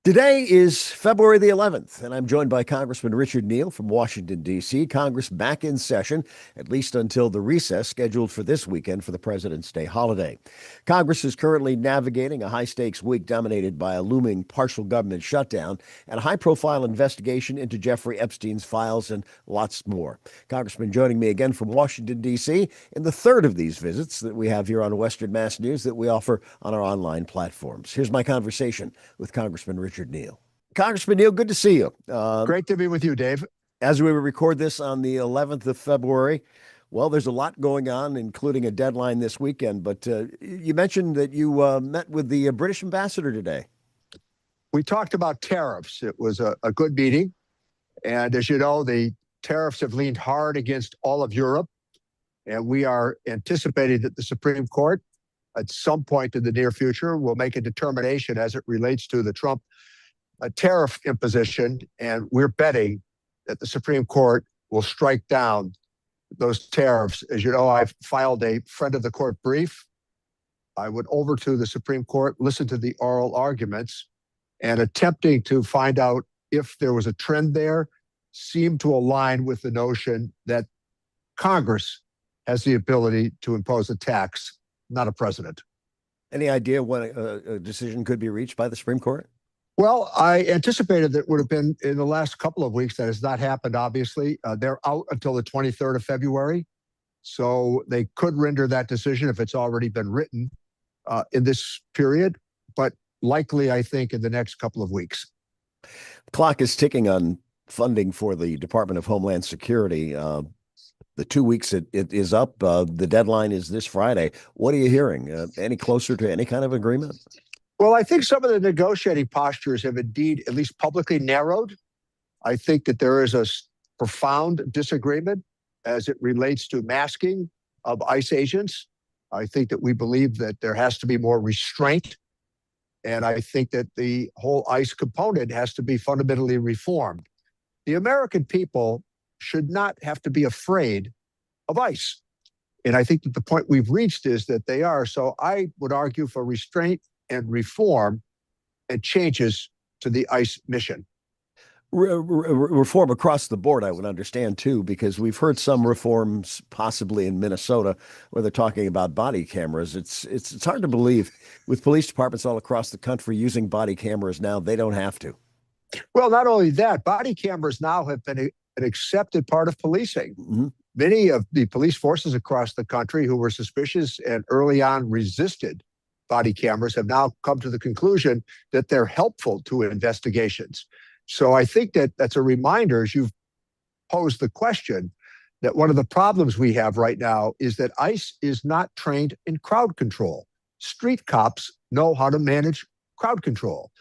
Today is February the 11th, and I'm joined by Congressman Richard Neal from Washington, D.C. Congress back in session, at least until the recess scheduled for this weekend for the President's Day holiday. Congress is currently navigating a high-stakes week dominated by a looming partial government shutdown and a high-profile investigation into Jeffrey Epstein's files and lots more. Congressman joining me again from Washington, D.C. in the third of these visits that we have here on Western Mass News that we offer on our online platforms. Here's my conversation with Congressman Richard Neal. Congressman Neal, good to see you. Great to be with you, Dave. As we record this on the 11th of February, well, there's a lot going on, including a deadline this weekend. But you mentioned that you met with the British ambassador today. We talked about tariffs. It was a good meeting. And as you know, the tariffs have leaned hard against all of Europe. And we are anticipating that the Supreme Court, at some point in the near future, will make a determination as it relates to the Trump tariff imposition. And we're betting that the Supreme Court will strike down those tariffs. As you know, I've filed a friend of the court brief. I went over to the Supreme Court, listened to the oral arguments, and attempting to find out if there was a trend there, seemed to align with the notion that Congress has the ability to impose a tax, not a president. Any idea when a decision could be reached by the Supreme Court? Well, I anticipated that it would have been in the last couple of weeks. That has not happened, obviously. They're out until the 23rd of February. So they could render that decision if it's already been written in this period, but likely, I think, in the next couple of weeks. The clock is ticking on funding for the Department of Homeland Security. The 2 weeks it is up. The deadline is this Friday. What are you hearing? Any closer to any kind of agreement? Well, I think some of the negotiating postures have indeed, at least publicly, narrowed. I think that there is a profound disagreement as it relates to masking of ICE agents. I think that we believe that there has to be more restraint. And I think that the whole ICE component has to be fundamentally reformed. The American people should not have to be afraid of ICE. And I think that the point we've reached is that they are. So I would argue for restraint and reform and changes to the ICE mission. Reform across the board, I would understand, too, because we've heard some reforms possibly in Minnesota where they're talking about body cameras. It's hard to believe with police departments all across the country using body cameras now, they don't have to. Well, not only that, body cameras now have been an accepted part of policing. Mm-hmm. Many of the police forces across the country who were suspicious and early on resisted body cameras have now come to the conclusion that they're helpful to investigations. So I think that that's a reminder, as you've posed the question, that one of the problems we have right now is that ICE is not trained in crowd control. Street cops know how to manage crowd control.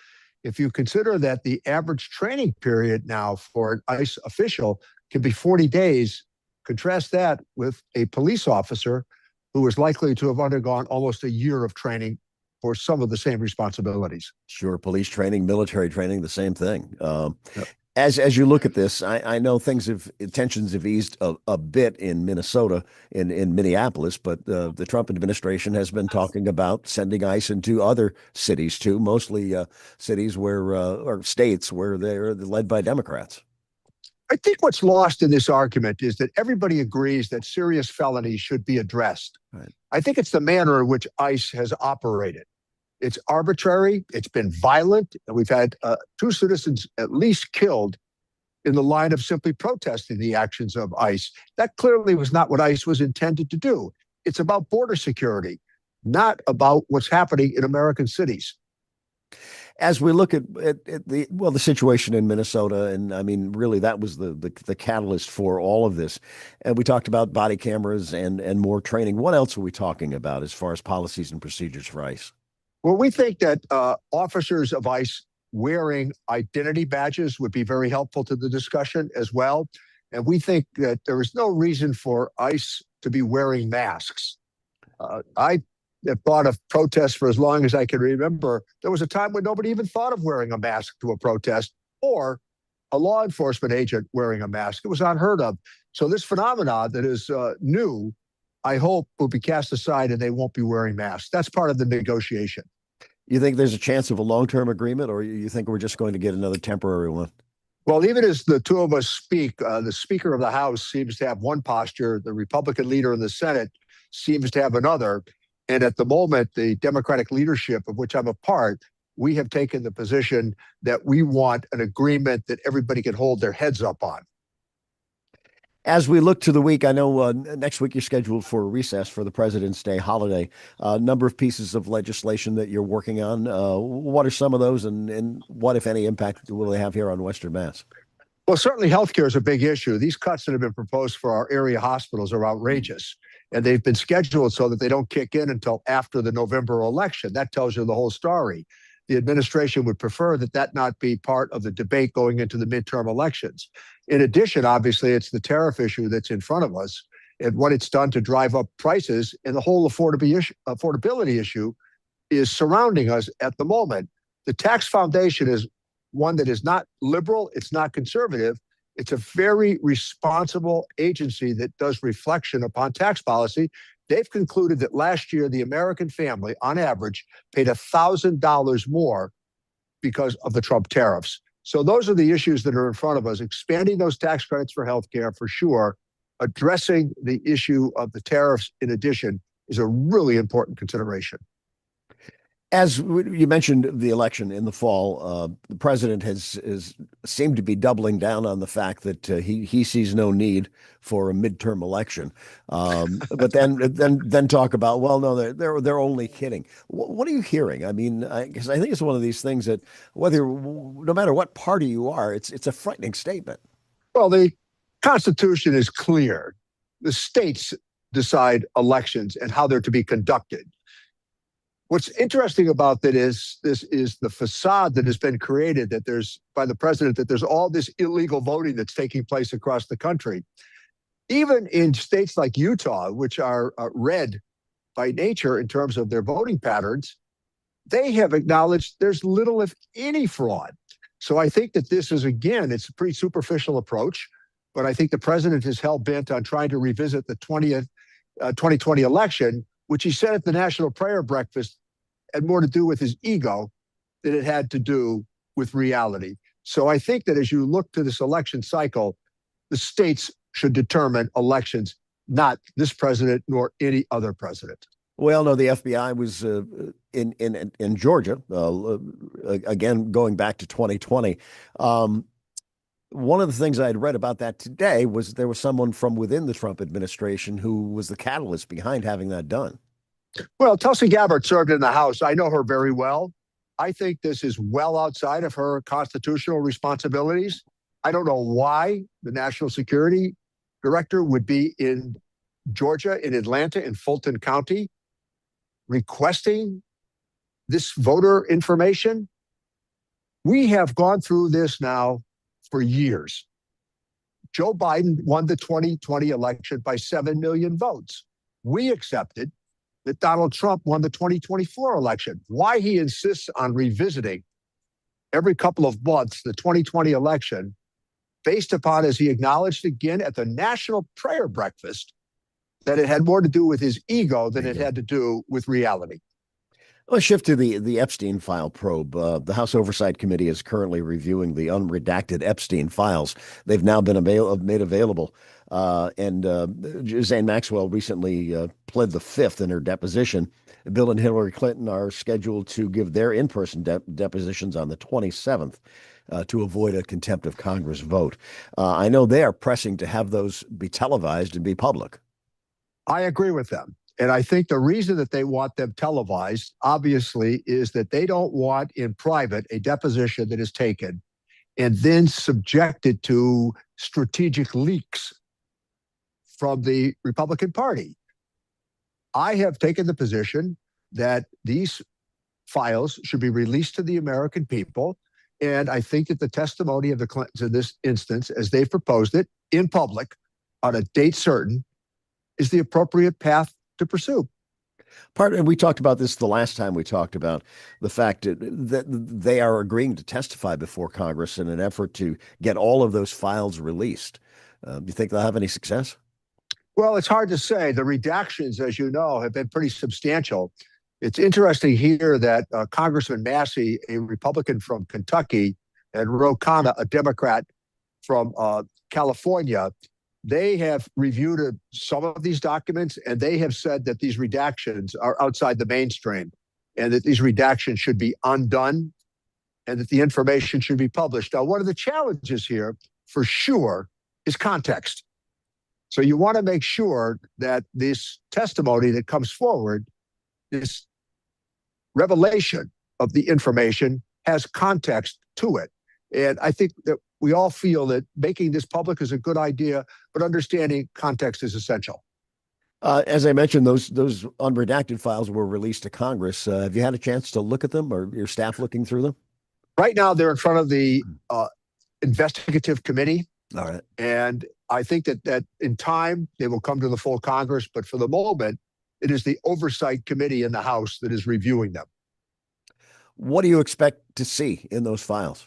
If you consider that the average training period now for an ICE official can be 40 days, contrast that with a police officer who is likely to have undergone almost a year of training for some of the same responsibilities. Sure, police training, military training, the same thing. Yep. As you look at this, I know tensions have eased a bit in Minnesota, in Minneapolis, but the Trump administration has been talking about sending ICE into other cities too, mostly cities or states where they're led by Democrats. I think what's lost in this argument is that everybody agrees that serious felonies should be addressed. Right. I think it's the manner in which ICE has operated. It's arbitrary. It's been violent. And we've had 2 citizens at least killed in the line of simply protesting the actions of ICE. That clearly was not what ICE was intended to do. It's about border security, not about what's happening in American cities. As we look at the situation in Minnesota, and I mean, really, that was the catalyst for all of this. And we talked about body cameras and more training. What else are we talking about as far as policies and procedures for ICE? Well, we think that officers of ICE wearing identity badges would be very helpful to the discussion as well. And we think that there is no reason for ICE to be wearing masks. I have thought of protests for as long as I can remember. There was a time when nobody even thought of wearing a mask to a protest or a law enforcement agent wearing a mask. It was unheard of. So this phenomenon that is new, I hope will be cast aside and they won't be wearing masks. That's part of the negotiation. You think there's a chance of a long-term agreement, or you think we're just going to get another temporary one? Well, even as the two of us speak, the Speaker of the House seems to have one posture. The Republican leader in the Senate seems to have another. And at the moment, the Democratic leadership, of which I'm a part, we have taken the position that we want an agreement that everybody can hold their heads up on. As we look to the week, I know next week you're scheduled for a recess for the President's Day holiday. A number of pieces of legislation that you're working on. What are some of those, and what, if any, impact will they have here on Western Mass? Well, certainly healthcare is a big issue. These cuts that have been proposed for our area hospitals are outrageous, and they've been scheduled so that they don't kick in until after the November election. That tells you the whole story. The administration would prefer that that not be part of the debate going into the midterm elections. In addition, obviously, it's the tariff issue that's in front of us and what it's done to drive up prices, and the whole affordability issue is surrounding us at the moment. The tax foundation is one that is not liberal, it's not conservative. It's a very responsible agency that does reflection upon tax policy. They've concluded that last year, the American family, on average, paid $1,000 more because of the Trump tariffs. So those are the issues that are in front of us. Expanding those tax credits for healthcare, for sure. Addressing the issue of the tariffs, in addition, is a really important consideration. As you mentioned, the election in the fall, the president has seemed to be doubling down on the fact that he sees no need for a midterm election. But then talk about, well, no, they're only kidding. What are you hearing? I mean, because I think it's one of these things that no matter what party you are, it's a frightening statement. Well, the Constitution is clear. The states decide elections and how they're to be conducted. What's interesting about that is this is the facade that has been created that there's by the president, that there's all this illegal voting that's taking place across the country. Even in states like Utah, which are red by nature in terms of their voting patterns, they have acknowledged there's little, if any, fraud. So I think that this is, again, it's a pretty superficial approach, but I think the president is hell-bent on trying to revisit the 2020 election, which he said at the National Prayer Breakfast had more to do with his ego than it had to do with reality. So I think that as you look to this election cycle, the states should determine elections, not this president nor any other president. Well, no, the FBI was in Georgia, again, going back to 2020. One of the things I had read about that today was there was someone from within the Trump administration who was the catalyst behind having that done. Well, Tulsi Gabbard served in the House. I know her very well. I think this is well outside of her constitutional responsibilities. I don't know why the National Security Director would be in Georgia, in Atlanta, in Fulton County, requesting this voter information. We have gone through this now for years. Joe Biden won the 2020 election by 7 million votes. We accepted that Donald Trump won the 2024 election. Why he insists on revisiting every couple of months the 2020 election, based upon, as he acknowledged again at the National Prayer Breakfast, that it had more to do with his ego than it had to do with reality. Let's shift to the Epstein file probe. The House Oversight Committee is currently reviewing the unredacted Epstein files. They've now been made available. And Ghislaine Maxwell recently pled the fifth in her deposition. Bill and Hillary Clinton are scheduled to give their in-person depositions on the 27th to avoid a contempt of Congress vote. I know they are pressing to have those be televised and be public. I agree with them. And I think the reason that they want them televised, obviously, is that they don't want in private a deposition that is taken and then subjected to strategic leaks from the Republican Party. I have taken the position that these files should be released to the American people. And I think that the testimony of the Clintons in this instance, as they've proposed it in public on a date certain, is the appropriate path to pursue. And we talked about this the last time we talked about the fact that they are agreeing to testify before Congress in an effort to get all of those files released. Do you think they'll have any success? Well, it's hard to say. The redactions, as you know, have been pretty substantial. It's interesting here that Congressman Massey, a Republican from Kentucky, and Ro Khanna, a Democrat from California, they have reviewed some of these documents, and they have said that these redactions are outside the mainstream and that these redactions should be undone and that the information should be published. Now, one of the challenges here, for sure, is context. So you want to make sure that this testimony that comes forward, this revelation of the information, has context to it. And I think that we all feel that making this public is a good idea, but understanding context is essential. As I mentioned, those unredacted files were released to Congress. Have you had a chance to look at them, or your staff looking through them? Right now, they're in front of the investigative committee. All right. And I think that in time, they will come to the full Congress. But for the moment, it is the oversight committee in the House that is reviewing them. What do you expect to see in those files?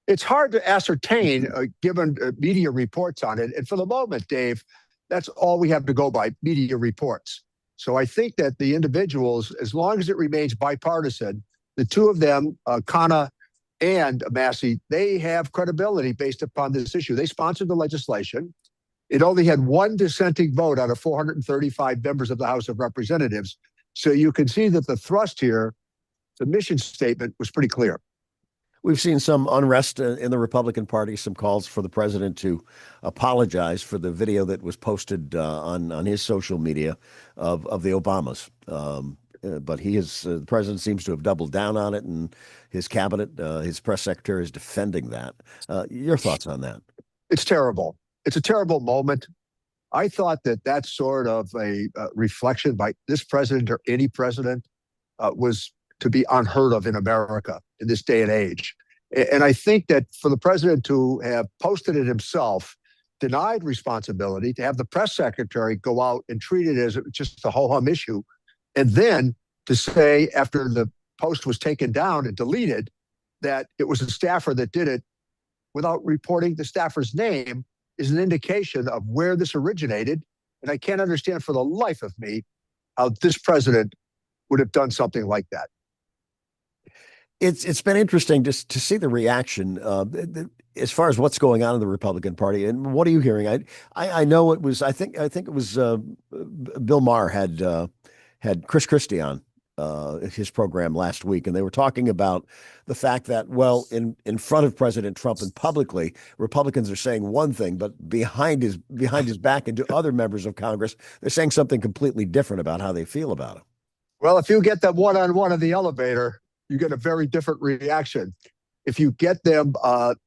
It's hard to ascertain given media reports on it. And for the moment, Dave, that's all we have to go by, media reports. So I think that the individuals, as long as it remains bipartisan, the two of them, Khanna and Massey, they have credibility based upon this issue. They sponsored the legislation. It only had one dissenting vote out of 435 members of the House of Representatives. So you can see that the thrust here, the mission statement, was pretty clear. We've seen some unrest in the Republican Party, some calls for the president to apologize for the video that was posted on his social media of the Obamas. But the president seems to have doubled down on it, and his cabinet, his press secretary, is defending that. Your thoughts on that? It's terrible. It's a terrible moment. I thought that that sort of a reflection by this president or any president was to be unheard of in America in this day and age. And I think that for the president to have posted it himself, denied responsibility, to have the press secretary go out and treat it as just a ho-hum issue, and then to say after the post was taken down and deleted that it was a staffer that did it without reporting the staffer's name is an indication of where this originated. And I can't understand for the life of me how this president would have done something like that. It's been interesting just to see the reaction as far as what's going on in the Republican Party. And what are you hearing? I know it was I think it was Bill Maher had Chris Christie on his program last week, and they were talking about the fact that, well, in front of President Trump and publicly, Republicans are saying one thing, but behind his back and to other members of Congress, they're saying something completely different about how they feel about him. Well, if you get them one-on-one in the elevator, you get a very different reaction. If you get them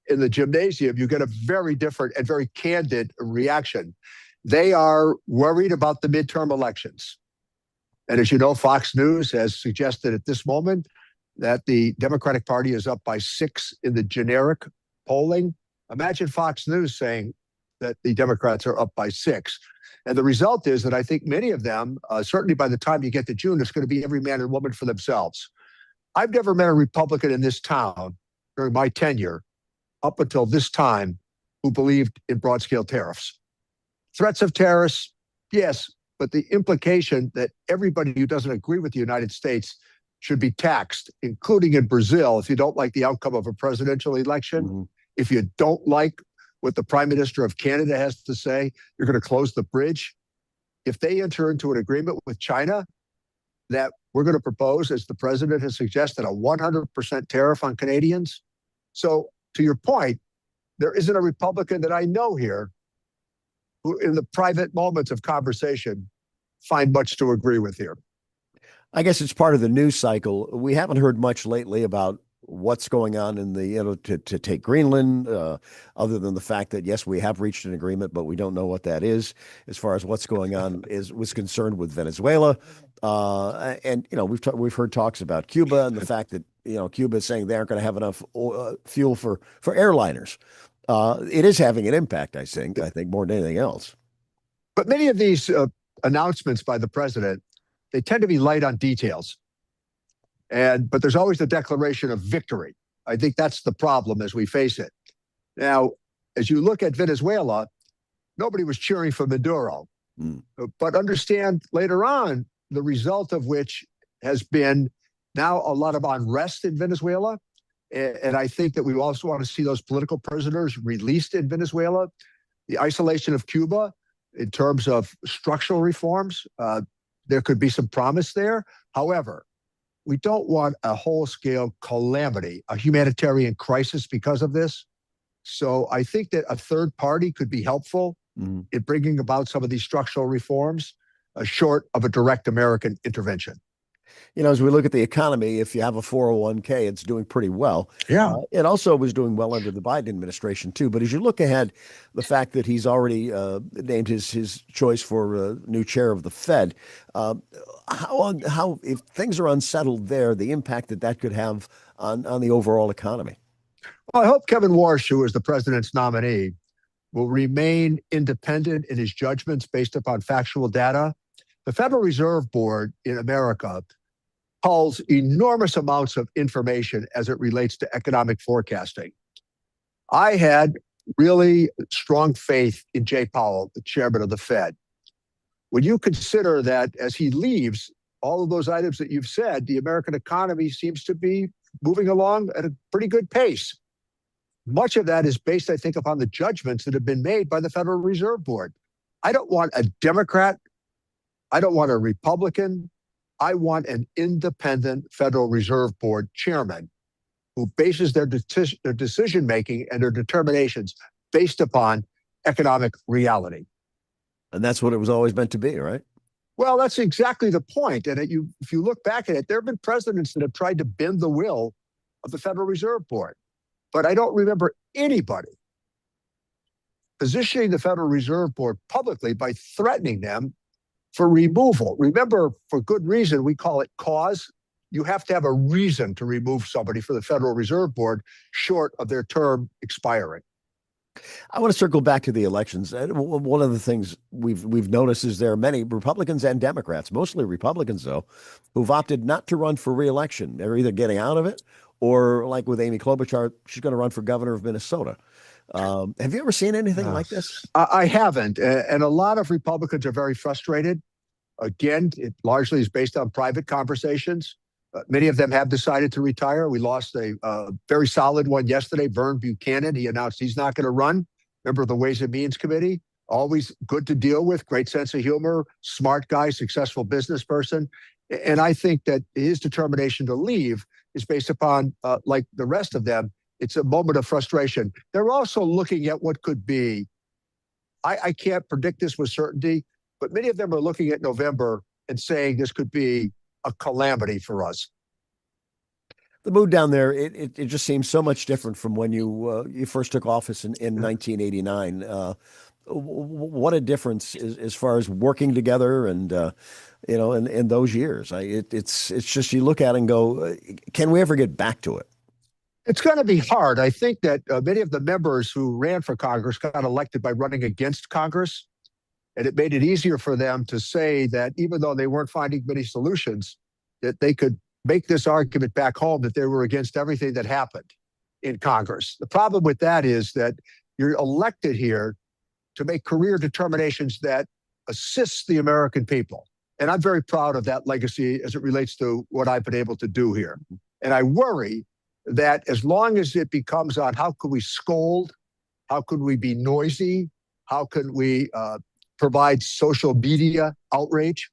in the gymnasium, you get a very different and very candid reaction. They are worried about the midterm elections. And as you know, Fox News has suggested at this moment that the Democratic Party is up by 6 in the generic polling. Imagine Fox News saying that the Democrats are up by 6. And the result is that I think many of them, certainly by the time you get to June, it's going to be every man and woman for themselves. I've never met a Republican in this town during my tenure up until this time who believed in broad-scale tariffs. Threats of tariffs, yes, but the implication that everybody who doesn't agree with the United States should be taxed, including in Brazil, if you don't like the outcome of a presidential election, if you don't like what the Prime Minister of Canada has to say, you're going to close the bridge. If they enter into an agreement with China that we're going to propose, as the president has suggested, a 100% tariff on Canadians. So to your point, there isn't a Republican that I know here who in the private moments of conversation find much to agree with here. I guess it's part of the news cycle. We haven't heard much lately about what's going on in the, to take Greenland, other than the fact that, yes, we have reached an agreement, but we don't know what that is. As far as what's going on was concerned with Venezuela. And, we've heard talks about Cuba and the fact that, Cuba is saying they aren't going to have enough fuel for airliners. It is having an impact, I think more than anything else. But many of these announcements by the president, they tend to be light on details. But there's always the declaration of victory. I think that's the problem as we face it. Now, as you look at Venezuela, nobody was cheering for Maduro. But understand later on, the result of which has been now a lot of unrest in Venezuela. And I think that we also want to see those political prisoners released in Venezuela. The isolation of Cuba in terms of structural reforms, there could be some promise there. However, we don't want a whole-scale calamity, a humanitarian crisis because of this. So I think that a third party could be helpful in bringing about some of these structural reforms, short of a direct American intervention. You know, as we look at the economy, if you have a 401k, it's doing pretty well. Yeah. It also was doing well under the Biden administration, too. But as you look ahead, the fact that he's already named his choice for new chair of the Fed, how if things are unsettled there, the impact that could have on the overall economy? Well, I hope Kevin Warsh, who is the president's nominee, will remain independent in his judgments based upon factual data. The Federal Reserve Board in America pulls enormous amounts of information as it relates to economic forecasting. I had really strong faith in Jay Powell, the chairman of the Fed. When you consider that as he leaves, all of those items that you've said, the American economy seems to be moving along at a pretty good pace. Much of that is based, I think, upon the judgments that have been made by the Federal Reserve Board. I don't want a Democrat. I don't want a Republican. I want an independent Federal Reserve Board chairman who bases their decision-making and their determinations based upon economic reality. And that's what it was always meant to be, right? Well, that's exactly the point. And if you look back at it, there have been presidents that have tried to bend the will of the Federal Reserve Board. But I don't remember anybody positioning the Federal Reserve Board publicly by threatening them for removal. Remember, for good reason, we call it cause. You have to have a reason to remove somebody for the Federal Reserve Board short of their term expiring. I want to circle back to the elections. One of the things we've noticed is there are many Republicans and Democrats, mostly Republicans, though, who've opted not to run for re-election. They're either getting out of it or, like with Amy Klobuchar, she's going to run for governor of Minnesota. Have you ever seen anything like this? I haven't. And a lot of Republicans are very frustrated. Again, it largely is based on private conversations. Many of them have decided to retire. We lost a very solid one yesterday, Vern Buchanan. He announced he's not going to run. Member of the Ways and Means Committee. Always good to deal with, great sense of humor, smart guy, successful business person. And I think that his determination to leave is based upon, like the rest of them, it's a moment of frustration. They're also looking at what could be. I can't predict this with certainty, but many of them are looking at November and saying this could be a calamity for us. The mood down there, it just seems so much different from when you first took office in 1989. What a difference as far as working together and in those years. It's just you look at it and go, can we ever get back to it? It's going to be hard. I think that many of the members who ran for Congress got elected by running against Congress. And it made it easier for them to say that even though they weren't finding many solutions, that they could make this argument back home that they were against everything that happened in Congress. The problem with that is that you're elected here to make career determinations that assist the American people. And I'm very proud of that legacy as it relates to what I've been able to do here. And I worry that as long as it becomes on how could we scold, how could we be noisy, how could we provide social media outrage,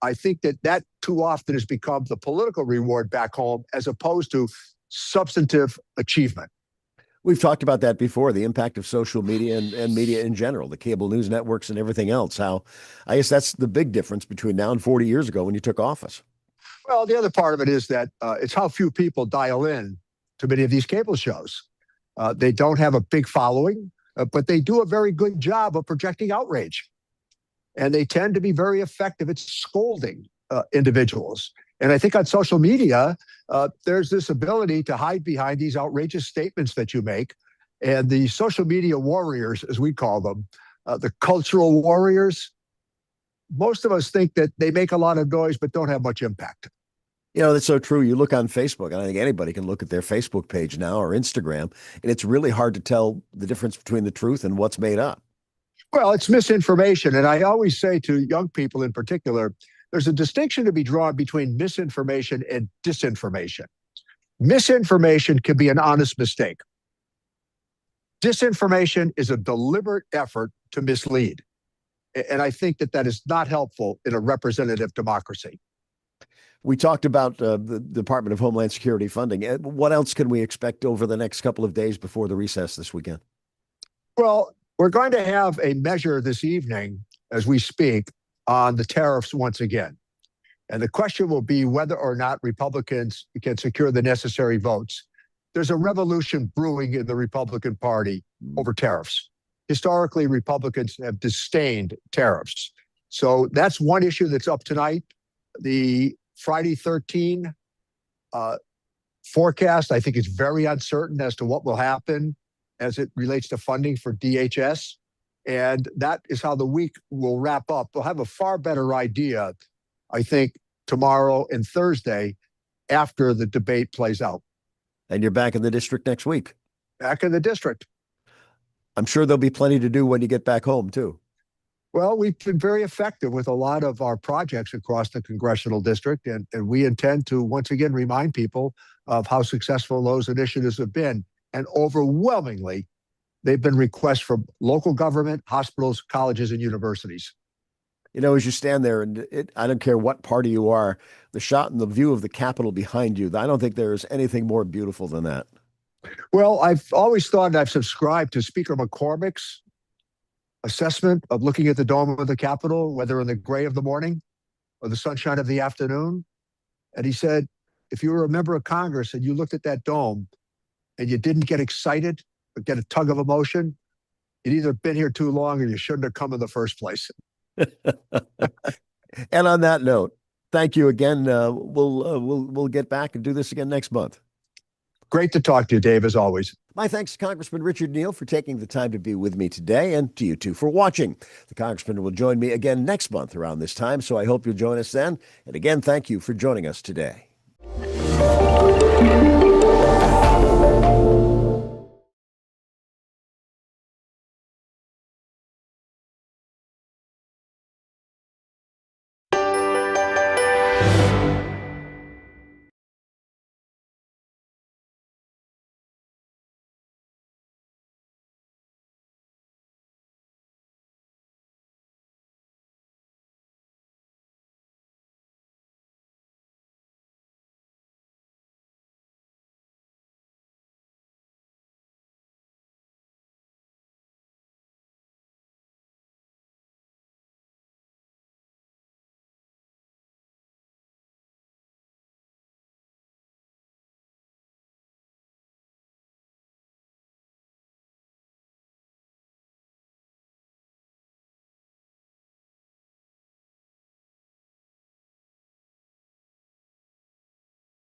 I think that too often has become the political reward back home as opposed to substantive achievement. We've talked about that before, the impact of social media and media in general, the cable news networks and everything else. How I guess that's the big difference between now and 40 years ago when you took office. Well, the other part of it is that it's how few people dial in to many of these cable shows. They don't have a big following, but they do a very good job of projecting outrage. And they tend to be very effective at scolding individuals. And I think on social media, there's this ability to hide behind these outrageous statements that you make. And the social media warriors, as we call them, the cultural warriors, most of us think that they make a lot of noise but don't have much impact. You know, that's so true. You look on Facebook, and I think anybody can look at their Facebook page now or Instagram, and it's really hard to tell the difference between the truth and what's made up. Well, it's misinformation. And I always say to young people in particular, there's a distinction to be drawn between misinformation and disinformation. Misinformation can be an honest mistake. Disinformation is a deliberate effort to mislead. And I think that is not helpful in a representative democracy. We talked about the Department of Homeland Security funding. What else can we expect over the next couple of days before the recess this weekend? Well, we're going to have a measure this evening as we speak on the tariffs once again. And the question will be whether or not Republicans can secure the necessary votes. There's a revolution brewing in the Republican Party over tariffs. Historically, Republicans have disdained tariffs. So that's one issue that's up tonight. The Friday 13 forecast, I think, is very uncertain as to what will happen as it relates to funding for DHS. And that is how the week will wrap up. We'll have a far better idea, I think, tomorrow and Thursday after the debate plays out. And you're back in the district next week. Back in the district. I'm sure there'll be plenty to do when you get back home, too. Well, we've been very effective with a lot of our projects across the congressional district, and we intend to once again remind people of how successful those initiatives have been. And overwhelmingly, they've been requests from local government, hospitals, colleges, and universities. You know, as you stand there, and I don't care what party you are, the shot and the view of the Capitol behind you, I don't think there is anything more beautiful than that. Well, I've always thought, and I've subscribed to Speaker McCormick's assessment of looking at the dome of the Capitol, whether in the gray of the morning or the sunshine of the afternoon. And he said, if you were a member of Congress and you looked at that dome and you didn't get excited or get a tug of emotion, you'd either been here too long or you shouldn't have come in the first place. And on that note, thank you again. We'll get back and do this again next month. Great to talk to you, Dave, as always. My thanks to Congressman Richard Neal for taking the time to be with me today, and to you two for watching. The Congressman will join me again next month around this time, so I hope you'll join us then. And again, thank you for joining us today.